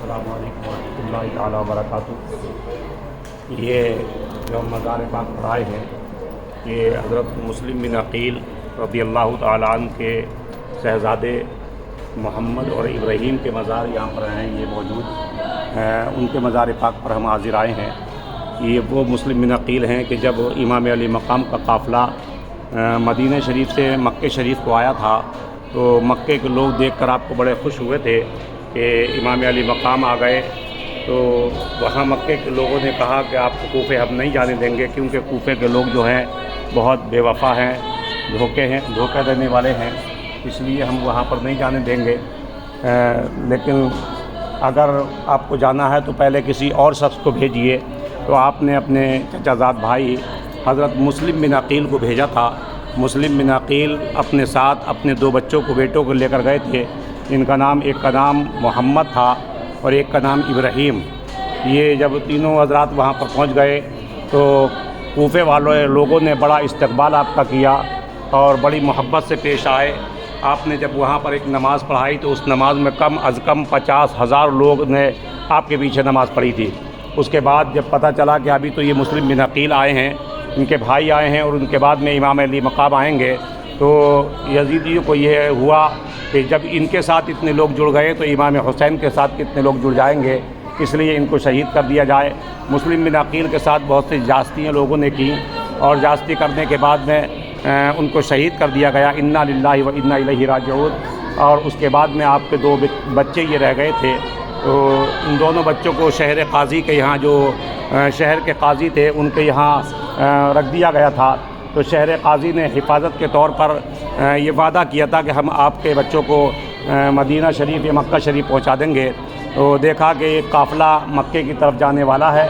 अस्सलामु अलैकुम वरहमतुल्लाहि ताला वबरकातुहू। ये जो मज़ार पाक पर आए हैं ये हज़रत मुस्लिम बिन अक़ील रज़ियल्लाहु ताला अन्हु के शहज़ादे मोहम्मद और इब्राहीम के मज़ार यहाँ पर हैं, ये मौजूद उनके मज़ार पाक पर हम हाज़िर आए हैं। ये वो मुस्लिम बिन अक़ील हैं कि जब इमाम अली मकाम का काफ़िला मदीना शरीफ से मक्के शरीफ को आया था तो मक्के के लोग देखकर आपको बड़े खुश हुए थे कि इमाम अली मकाम आ गए। तो वहाँ मक्के के लोगों ने कहा कि आपको कूफे हम नहीं जाने देंगे, क्योंकि कूफे के लोग जो हैं बहुत बेवफा हैं, धोखा देने वाले हैं, इसलिए हम वहाँ पर नहीं जाने देंगे। लेकिन अगर आपको जाना है तो पहले किसी और शख्स को भेजिए। तो आपने अपने चचाजाद भाई हज़रत मुस्लिम बिन अक़ील को भेजा था। मुस्लिम बिन अक़ील अपने साथ अपने दो बेटों को लेकर गए थे। एक का नाम मोहम्मद था और एक का नाम इब्राहीम। ये जब तीनों हज़रात वहाँ पर पहुँच गए तो कूफे वालों लोगों ने बड़ा इस्तकबाल आपका किया और बड़ी मोहब्बत से पेश आए। आपने जब वहाँ पर एक नमाज़ पढ़ाई तो उस नमाज में कम अज़ कम 50,000 लोग ने आपके पीछे नमाज़ पढ़ी थी। उसके बाद जब पता चला कि अभी तो ये मुस्लिम बिन अक़ील आए हैं, इनके भाई आए हैं और उनके बाद में इमाम अली मकाम आएंगे, तो यजीदियों को ये हुआ कि जब इनके साथ इतने लोग जुड़ गए तो इमाम हुसैन के साथ कितने लोग जुड़ जाएंगे, इसलिए इनको शहीद कर दिया जाए। मुस्लिम बिन अक़ील के साथ बहुत सी जास्तियाँ लोगों ने की और जास्ती करने के बाद में उनको शहीद कर दिया गया। इन्ना लिल्लाहि व इन्ना इलैहि राजिऊन। और उसके बाद में आपके दो बच्चे ये रह गए थे, तो इन दोनों बच्चों को शहर काजी के यहाँ जो शहर के काजी थे उनके यहाँ रख दिया गया था। तो शहर काजी ने हिफाजत के तौर पर ये वादा किया था कि हम आपके बच्चों को मदीना शरीफ या मक्का शरीफ पहुँचा देंगे। तो देखा कि एक काफ़िला मक्के की तरफ जाने वाला है।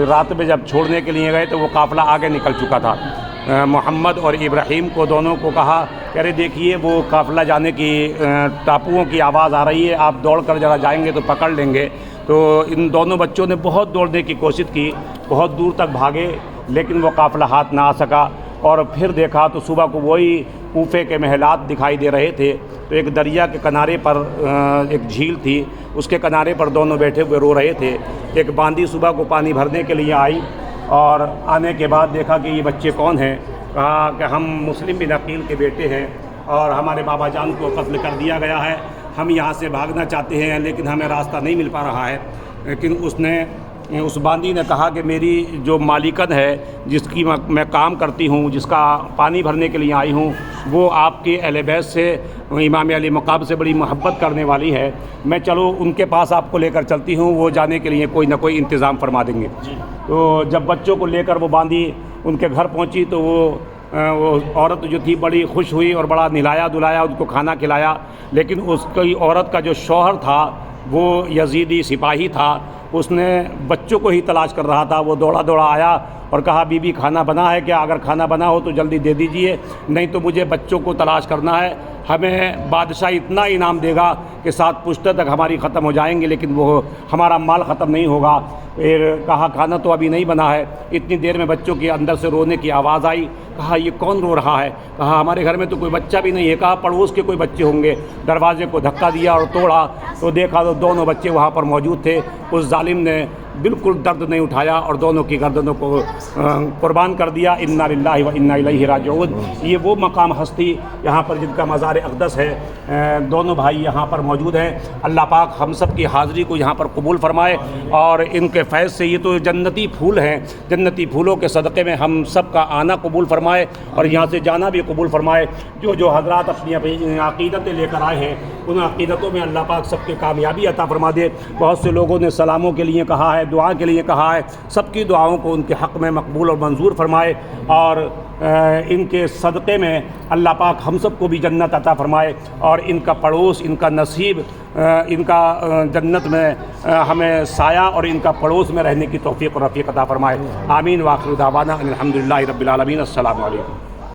रात में जब छोड़ने के लिए गए तो वो काफ़िला आगे निकल चुका था। मोहम्मद और इब्राहीम को दोनों को कहा कि अरे देखिए वो काफ़िला जाने की टापुओं की आवाज़ आ रही है, आप दौड़ कर ज़रा जाएंगे तो पकड़ लेंगे। तो इन दोनों बच्चों ने बहुत दौड़ने की कोशिश की, बहुत दूर तक भागे, लेकिन वो काफ़िला हाथ ना आ सका। और फिर देखा तो सुबह को वही कूफे के महलात दिखाई दे रहे थे। तो एक दरिया के किनारे पर एक झील थी, उसके किनारे पर दोनों बैठे हुए रो रहे थे। एक बांदी सुबह को पानी भरने के लिए आई और आने के बाद देखा कि ये बच्चे कौन हैं। कहा कि हम मुस्लिम बिन अक़ील के बेटे हैं और हमारे बाबा जान को कत्ल कर दिया गया है, हम यहाँ से भागना चाहते हैं लेकिन हमें रास्ता नहीं मिल पा रहा है। लेकिन उस बांदी ने कहा कि मेरी जो मालिकन है, जिसकी मैं काम करती हूँ, जिसका पानी भरने के लिए आई हूँ, वो आपके अहले बैत से इमाम अली मकाम से बड़ी मोहब्बत करने वाली है। मैं चलो उनके पास आपको लेकर चलती हूँ, वो जाने के लिए कोई ना कोई इंतज़ाम फरमा देंगे। तो जब बच्चों को लेकर वो बांदी उनके घर पहुँची तो वो औरत जो थी बड़ी खुश हुई और बड़ा नहलाया धुलाया, उनको खाना खिलाया। लेकिन उसकी औरत का जो शौहर था वो यजीदी सिपाही था, उसने बच्चों को ही तलाश कर रहा था। वो दौड़ा दौड़ा आया और कहा बीबी खाना बना है क्या? अगर खाना बना हो तो जल्दी दे दीजिए, नहीं तो मुझे बच्चों को तलाश करना है। हमें बादशाह इतना इनाम देगा कि 7 पुश्तों तक हमारी ख़त्म हो जाएंगे, लेकिन वो हमारा माल ख़त्म नहीं होगा। फिर कहा खाना तो अभी नहीं बना है। इतनी देर में बच्चों के अंदर से रोने की आवाज़ आई। कहा ये कौन रो रहा है? कहा हमारे घर में तो कोई बच्चा भी नहीं है। कहा पड़ोस के कोई बच्चे होंगे। दरवाजे को धक्का दिया और तोड़ा तो देखा तो दोनों बच्चे वहाँ पर मौजूद थे। उस जालिम ने बिल्कुल दर्द नहीं उठाया और दोनों की गर्दनों को कुर्बान कर दिया। इन्ना लिल्लाहि व इन्ना इलैहि राजिऊन। ये वो मकाम हस्ती यहाँ पर जिनका मज़ार अक़दस है। दोनों भाई यहाँ पर मौजूद हैं। अल्लाह पाक हम सब की हाज़िरी को यहाँ पर कबूल फरमाए और इनके फैज़ से ये तो जन्नती फूल हैं, जन्नती फूलों के सदक़े में हम सब का आना कबूल फरमाए और यहाँ से जाना भी कबूल फरमाए। जो हज़रात अपनी अपनी अक़ीदतें लेकर आए हैं उन अक़ीदतों में अल्लाह पाक सबके कामयाबी अता फरमा दे। बहुत से लोगों ने सलामों के लिए कहा है, दुआ के लिए कहा है, सबकी दुआओं को उनके हक़ में मकबूल और मंजूर फरमाए और इनके सदक़े में अल्लाह पाक हम सब को भी जन्नत अता फरमाए और इनका पड़ोस, इनका नसीब, इनका जन्नत में हमें साया और इनका पड़ोस में रहने की तौफ़ीक़ और रफ़ीक़ अता फरमाए। आमीन। व आखिर दावाना अनिल हम्दुलिल्लाहि रब्बिल आलमीन। अस्सलामु अलैकुम।